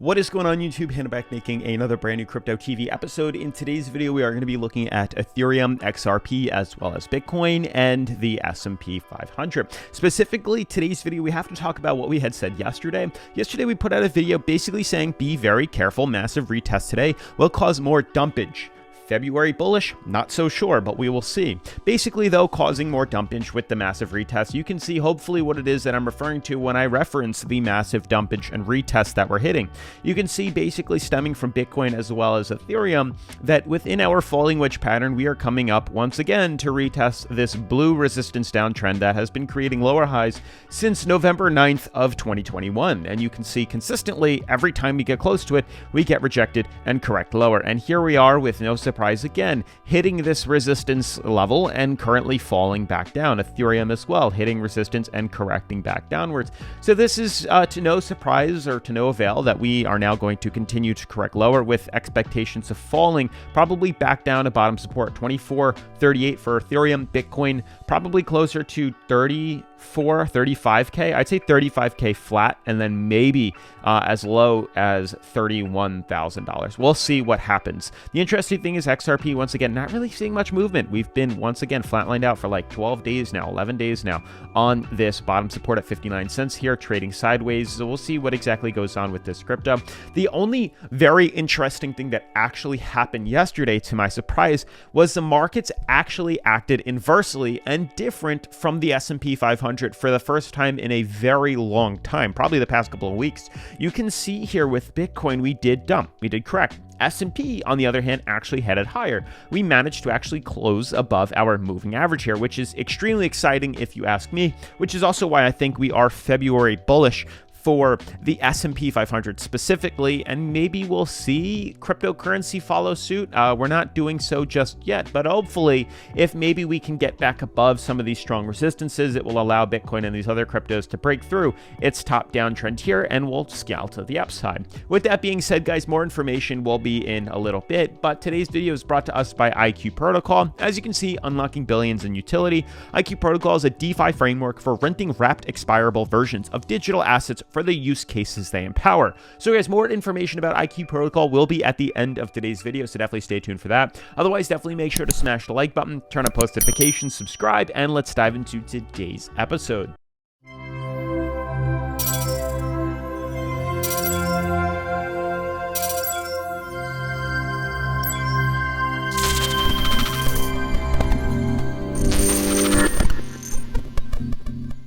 What is going on YouTube? Hannah back making another brand new Crypto TV episode. In today's video, we are going to be looking at Ethereum, XRP, as well as Bitcoin and the S&P 500. Specifically, today's video, we have to talk about what we had said yesterday. Yesterday, we put out a video basically saying, be very careful, massive retest today will cause more dumpage. February bullish? Not so sure, but we will see. Basically, though, causing more dumpage with the massive retest. You can see hopefully what it is that I'm referring to when I reference the massive dumpage and retest that we're hitting. You can see basically stemming from Bitcoin as well as Ethereum that within our falling wedge pattern, we are coming up once again to retest this blue resistance downtrend that has been creating lower highs since November 9th of 2021. And you can see consistently every time we get close to it, we get rejected and correct lower. And here we are with no surprise again, hitting this resistance level and currently falling back down. Ethereum as well, hitting resistance and correcting back downwards. So this is to no surprise or to no avail that we are now going to continue to correct lower with expectations of falling probably back down to bottom support 24.38 for Ethereum, Bitcoin probably closer to 35K. I'd say 35K flat, and then maybe as low as $31,000. We'll see what happens. The interesting thing is XRP, once again, not really seeing much movement. We've been, once again, flatlined out for like 12 days now, 11 days now on this bottom support at 59 cents here, trading sideways. So we'll see what exactly goes on with this crypto. The only very interesting thing that actually happened yesterday, to my surprise, was the markets actually acted inversely and different from the S&P 500 for the first time in a very long time, probably the past couple of weeks. You can see here with Bitcoin, we did dump, we did correct. S&P, on the other hand, actually headed higher. We managed to actually close above our moving average here, which is extremely exciting if you ask me, which is also why I think we are February bullish for the S&P 500 specifically, and maybe we'll see cryptocurrency follow suit. We're not doing so just yet, but hopefully if maybe we can get back above some of these strong resistances, it will allow Bitcoin and these other cryptos to break through its top downtrend here, and we'll scale to the upside. With that being said, guys, more information will be in a little bit, but today's video is brought to us by IQ Protocol. As you can see, unlocking billions in utility. IQ Protocol is a DeFi framework for renting wrapped expirable versions of digital assets for the use cases they empower. So guys, more information about IQ Protocol will be at the end of today's video, so definitely stay tuned for that. Otherwise, definitely make sure to smash the like button, turn on post notifications, subscribe, and let's dive into today's episode.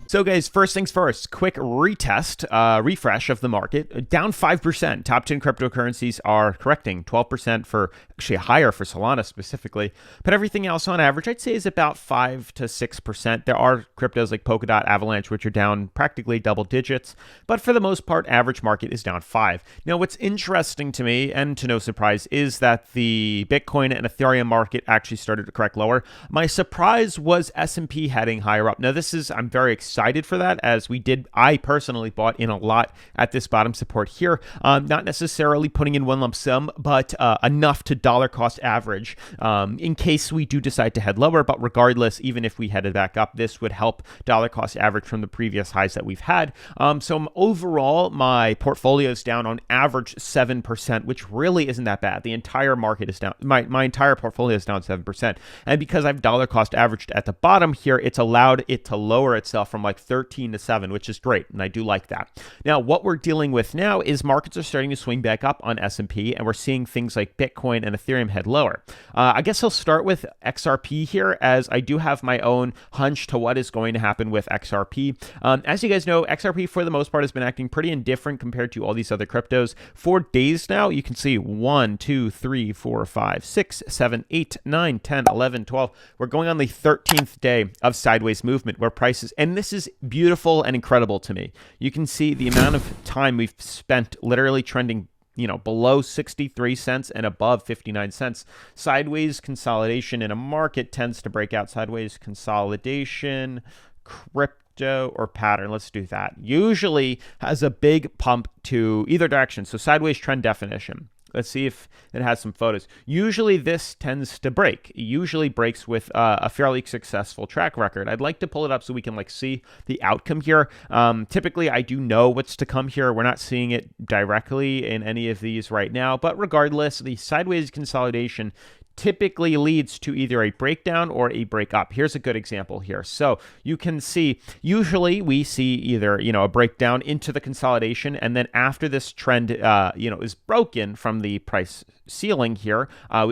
So guys, first things first, quick retest, refresh of the market, down 5%. Top 10 cryptocurrencies are correcting, 12% for, actually higher for Solana specifically, but everything else on average, I'd say is about 5 to 6%. There are cryptos like Polkadot, Avalanche, which are down practically double digits, but for the most part, average market is down 5. Now, what's interesting to me, and to no surprise, is that the Bitcoin and Ethereum market actually started to correct lower. My surprise was S&P heading higher up. Now, I'm very excited for that, as I personally bought in a lot at this bottom support here, not necessarily putting in one lump sum, but enough to dollar cost average in case we do decide to head lower. But regardless, even if we headed back up, this would help dollar cost average from the previous highs that we've had. So overall, my portfolio is down on average 7%, which really isn't that bad. The entire market is down. My entire portfolio is down 7%, and because I've dollar cost averaged at the bottom here, it's allowed it to lower itself from like 13 to 7, which is great, and I do like that. Now, what we're dealing with now is markets are starting to swing back up on S&P, and we're seeing things like Bitcoin and Ethereum head lower. I guess I'll start with XRP here, as I do have my own hunch to what is going to happen with XRP. As you guys know, XRP for the most part has been acting pretty indifferent compared to all these other cryptos. For days now, you can see 1, 2, 3, 4, 5, 6, 7, 8, 9, 10, 11, 12. We're going on the 13th day of sideways movement where prices, and this is beautiful and incredible to me. You can see the amount of time we've spent literally trending, below 63 cents and above 59 cents. Sideways consolidation in a market tends to break out sideways consolidation, crypto or pattern. Let's do that. Usually has a big pump to either direction. So sideways trend definition. Let's see if it has some photos. Usually this tends to break. It usually breaks with a fairly successful track record. I'd like to pull it up so we can see the outcome here. Typically, I do know what's to come here. We're not seeing it directly in any of these right now, but regardless, the sideways consolidation typically leads to either a breakdown or a break up. Here's a good example here. So you can see, usually we see either, a breakdown into the consolidation, and then after this trend, is broken from the price ceiling here,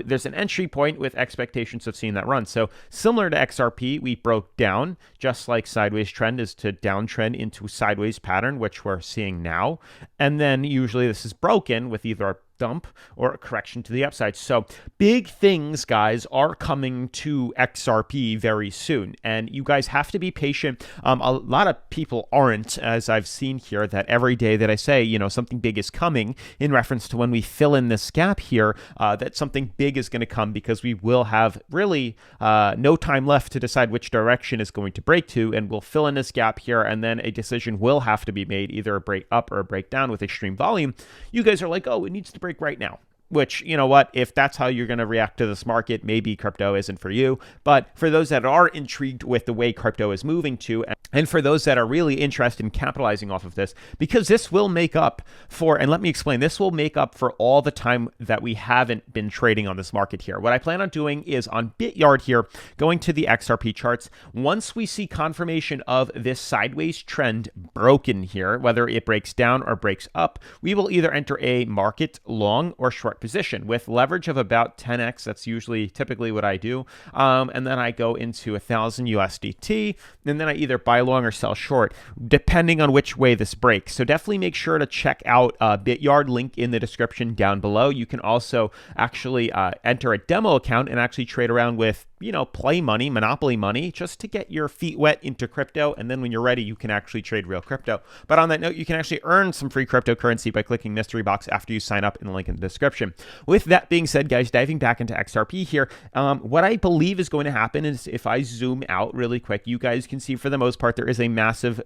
there's an entry point with expectations of seeing that run. So similar to XRP, we broke down, just like sideways trend is to downtrend into sideways pattern, which we're seeing now. And then usually this is broken with either a dump or a correction to the upside. So big things, guys, are coming to XRP very soon, and you guys have to be patient. A lot of people aren't, as I've seen here, that every day that I say, something big is coming in reference to when we fill in this gap here, that something big is going to come, because we will have really no time left to decide which direction is going to break to, and we'll fill in this gap here, and then a decision will have to be made, either a break up or a break down with extreme volume. You guys are like, oh, it needs to break right now. Which, you know what, if that's how you're going to react to this market, maybe crypto isn't for you. But for those that are intrigued with the way crypto is moving to, and for those that are really interested in capitalizing off of this, because this will make up for, and let me explain, this will make up for all the time that we haven't been trading on this market here. What I plan on doing is on BitYard here, going to the XRP charts. Once we see confirmation of this sideways trend broken here, whether it breaks down or breaks up, we will either enter a market long or short position with leverage of about 10x. That's typically what I do. And then I go into 1,000 USDT, and then I either buy long or sell short, depending on which way this breaks. So definitely make sure to check out BitYard, link in the description down below. You can also actually enter a demo account and actually trade around with, play money, monopoly money, just to get your feet wet into crypto. And then when you're ready, you can actually trade real crypto. But on that note, you can actually earn some free cryptocurrency by clicking mystery box after you sign up in the link in the description. With that being said, guys, diving back into XRP here, what I believe is going to happen is, if I zoom out really quick, you guys can see for the most part, there is a massive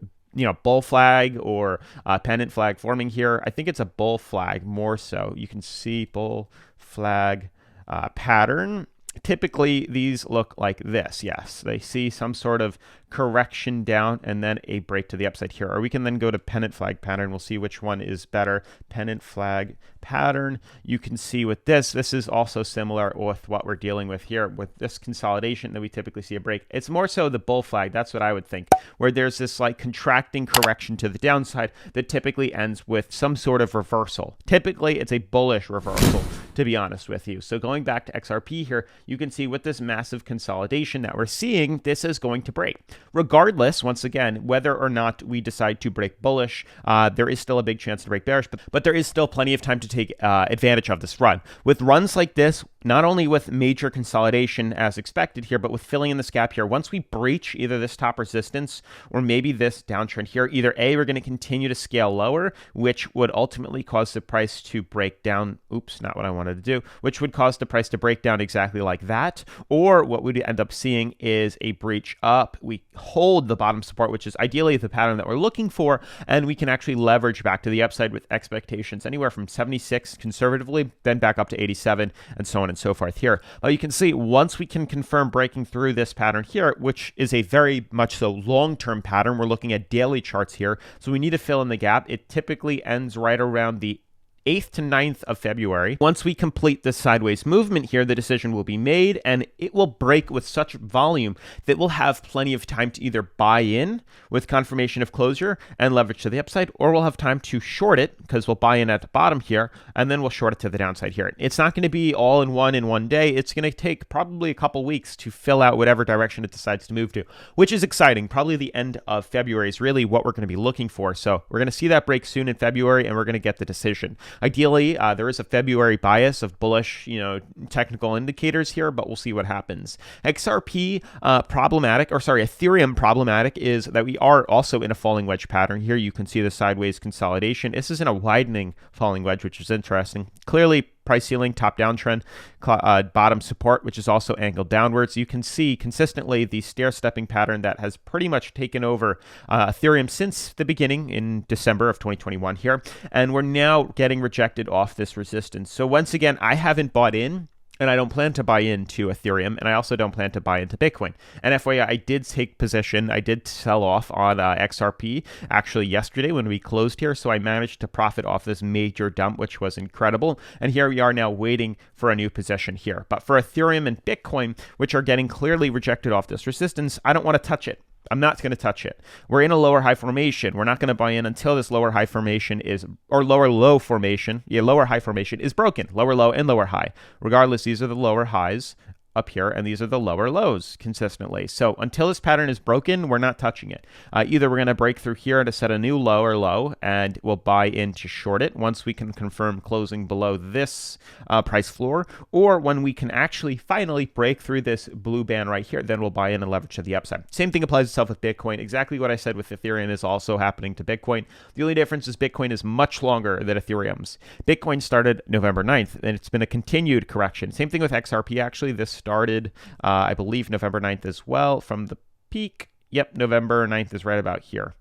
bull flag or pennant flag forming here. I think it's a bull flag more so. You can see bull flag pattern. Typically, these look like this. Yes, they see some sort of correction down and then a break to the upside here. Or we can then go to pennant flag pattern. We'll see which one is better. Pennant flag pattern. You can see with this is also similar with what we're dealing with here with this consolidation that we typically see a break. It's more so the bull flag. That's what I would think, where there's this contracting correction to the downside that typically ends with some sort of reversal. Typically, it's a bullish reversal, to be honest with you. So going back to XRP here, you can see with this massive consolidation that we're seeing, this is going to break. Regardless, once again, whether or not we decide to break bullish, there is still a big chance to break bearish, but there is still plenty of time to take advantage of this run. With runs like this, not only with major consolidation as expected here, but with filling in this gap here, once we breach either this top resistance or maybe this downtrend here, either A, we're going to continue to scale lower, which would ultimately cause the price to break down. Oops, not what I wanted to do, which would cause the price to break down exactly like that. Or what we'd end up seeing is a breach up. We hold the bottom support, which is ideally the pattern that we're looking for, and we can actually leverage back to the upside with expectations anywhere from 76 conservatively, then back up to 87, and so on and so forth here. You can see once we can confirm breaking through this pattern here, which is a very much so long-term pattern, we're looking at daily charts here, so we need to fill in the gap. It typically ends right around the 8th to 9th of February. Once we complete this sideways movement here, the decision will be made, and it will break with such volume that we'll have plenty of time to either buy in with confirmation of closure and leverage to the upside, or we'll have time to short it because we'll buy in at the bottom here, and then we'll short it to the downside here. It's not going to be all in one day. It's going to take probably a couple weeks to fill out whatever direction it decides to move to, which is exciting. Probably the end of February is really what we're going to be looking for. So we're going to see that break soon in February, and we're going to get the decision. Ideally, there is a February bias of bullish, technical indicators here, but we'll see what happens. XRP Ethereum problematic is that we are also in a falling wedge pattern. Here you can see the sideways consolidation. This is in a widening falling wedge, which is interesting. Clearly, price ceiling, top downtrend, bottom support, which is also angled downwards. You can see consistently the stair-stepping pattern that has pretty much taken over Ethereum since the beginning in December of 2021 here, and we're now getting rejected off this resistance. So once again, I haven't bought in, and I don't plan to buy into Ethereum, and I also don't plan to buy into Bitcoin. And FYI, I did take position. I did sell off on XRP actually yesterday when we closed here, so I managed to profit off this major dump, which was incredible. And here we are now waiting for a new position here. But for Ethereum and Bitcoin, which are getting clearly rejected off this resistance, I don't want to touch it. I'm not going to touch it. We're in a lower high formation. We're not going to buy in until this lower high formation is, or lower low formation. Yeah, lower high formation is broken. Lower low and lower high. Regardless, these are the lower highs up here, and these are the lower lows consistently. So until this pattern is broken, we're not touching it. Either we're going to break through here to set a new lower low, and we'll buy in to short it once we can confirm closing below this price floor, or when we can actually finally break through this blue band right here, then we'll buy in and leverage to the upside. Same thing applies itself with Bitcoin. Exactly what I said with Ethereum is also happening to Bitcoin. The only difference is Bitcoin is much longer than Ethereum's. Bitcoin started November 9th, and it's been a continued correction. Same thing with XRP, actually. This started, I believe, November 9th as well from the peak. Yep, November 9th is right about here,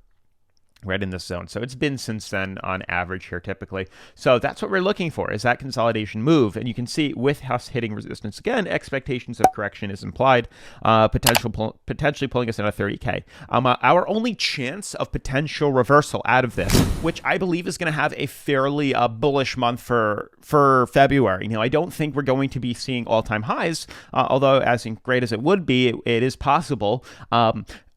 right in this zone. So it's been since then on average here typically. So that's what we're looking for, is that consolidation move. And you can see with us hitting resistance again, expectations of correction is implied, potentially pulling us in a 30K. Our only chance of potential reversal out of this, which I believe is going to have a fairly bullish month for February. I don't think we're going to be seeing all-time highs, although as great as it would be, it is possible.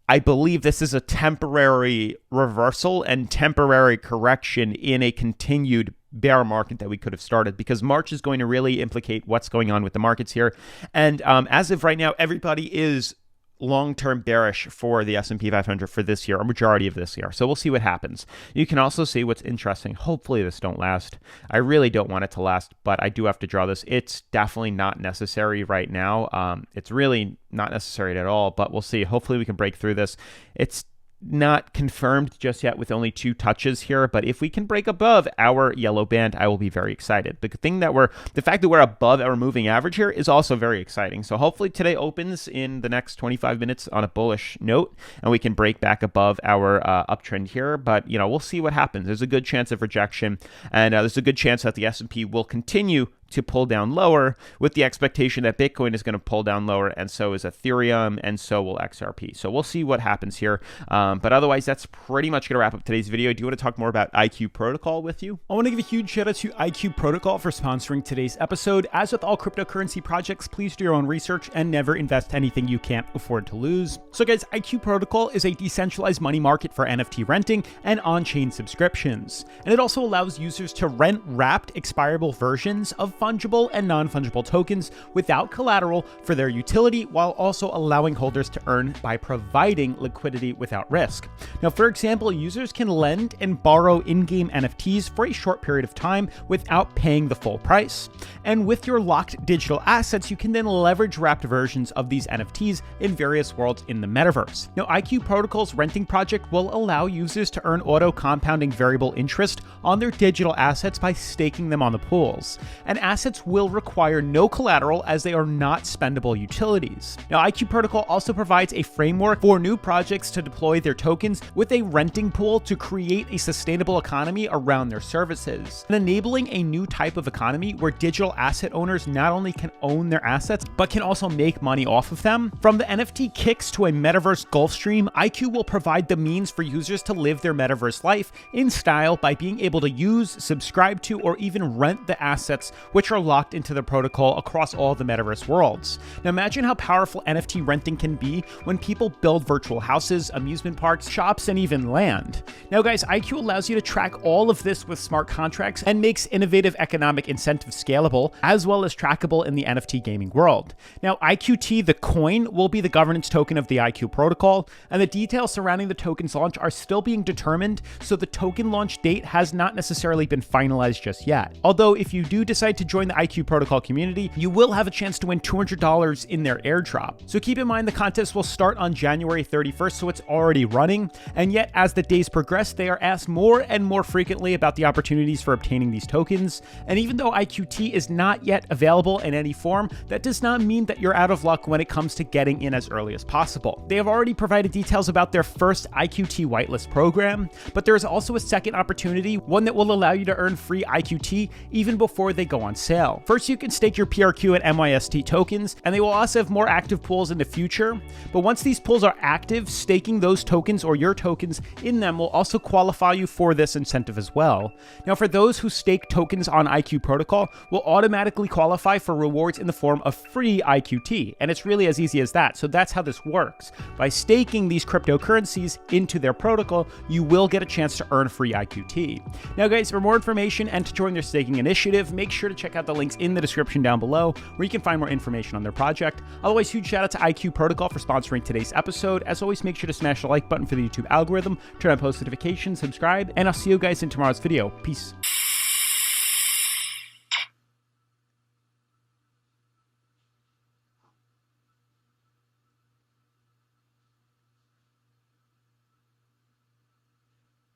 I believe this is a temporary reversal and temporary correction in a continued bear market that we could have started, because March is going to really implicate what's going on with the markets here. And as of right now, everybody is long-term bearish for the S&P 500 for this year, a majority of this year. So we'll see what happens. You can also see what's interesting. Hopefully this don't last. I really don't want it to last, but I do have to draw this. It's definitely not necessary right now. It's really not necessary at all, but we'll see. Hopefully we can break through this. It's not confirmed just yet with only 2 touches here, but if we can break above our yellow band, I will be very excited. The fact that we're above our moving average here is also very exciting. So hopefully today opens in the next 25 minutes on a bullish note, and we can break back above our uptrend here. But we'll see what happens. There's a good chance of rejection, and there's a good chance that the S&P will continue to pull down lower, with the expectation that Bitcoin is going to pull down lower, and so is Ethereum, and so will XRP. So we'll see what happens here. But otherwise, that's pretty much going to wrap up today's video. Do you want to talk more about IQ Protocol with you? I want to give a huge shout out to IQ Protocol for sponsoring today's episode. As with all cryptocurrency projects, please do your own research and never invest anything you can't afford to lose. So guys, IQ Protocol is a decentralized money market for NFT renting and on-chain subscriptions. And it also allows users to rent wrapped expirable versions of fungible and non-fungible tokens without collateral for their utility, while also allowing holders to earn by providing liquidity without risk. Now, for example, users can lend and borrow in-game NFTs for a short period of time without paying the full price. And with your locked digital assets, you can then leverage wrapped versions of these NFTs in various worlds in the metaverse. Now, IQ Protocol's renting project will allow users to earn auto-compounding variable interest on their digital assets by staking them on the pools. And assets will require no collateral as they are not spendable utilities. Now, IQ Protocol also provides a framework for new projects to deploy their tokens with a renting pool to create a sustainable economy around their services, and enabling a new type of economy where digital asset owners not only can own their assets, but can also make money off of them. From the NFT kicks to a metaverse Gulfstream, IQ will provide the means for users to live their metaverse life in style by being able to use, subscribe to, or even rent the assets which are locked into the protocol across all the metaverse worlds. Now imagine how powerful NFT renting can be when people build virtual houses, amusement parks, shops, and even land. Now guys, IQ allows you to track all of this with smart contracts and makes innovative economic incentives scalable, as well as trackable in the NFT gaming world. Now IQT, the coin, will be the governance token of the IQ protocol, and the details surrounding the token's launch are still being determined, so the token launch date has not necessarily been finalized just yet. Although if you do decide to to join the IQ Protocol community, you will have a chance to win $200 in their airdrop. So keep in mind the contest will start on January 31st, so it's already running. And yet, as the days progress, they are asked more and more frequently about the opportunities for obtaining these tokens. And even though IQT is not yet available in any form, that does not mean that you're out of luck when it comes to getting in as early as possible. They have already provided details about their first IQT whitelist program, but there is also a second opportunity, one that will allow you to earn free IQT even before they go on sale. First, you can stake your PRQ and MYST tokens, and they will also have more active pools in the future. But once these pools are active, staking those tokens or your tokens in them will also qualify you for this incentive as well. Now, for those who stake tokens on IQ Protocol, will automatically qualify for rewards in the form of free IQT, and it's really as easy as that. So that's how this works. By staking these cryptocurrencies into their protocol, you will get a chance to earn free IQT. Now guys, for more information and to join their staking initiative, make sure to check out the links in the description down below where you can find more information on their project. Otherwise, huge shout out to IQ Protocol for sponsoring today's episode. As always, make sure to smash the like button for the YouTube algorithm, turn on post notifications, subscribe, and I'll see you guys in tomorrow's video. Peace.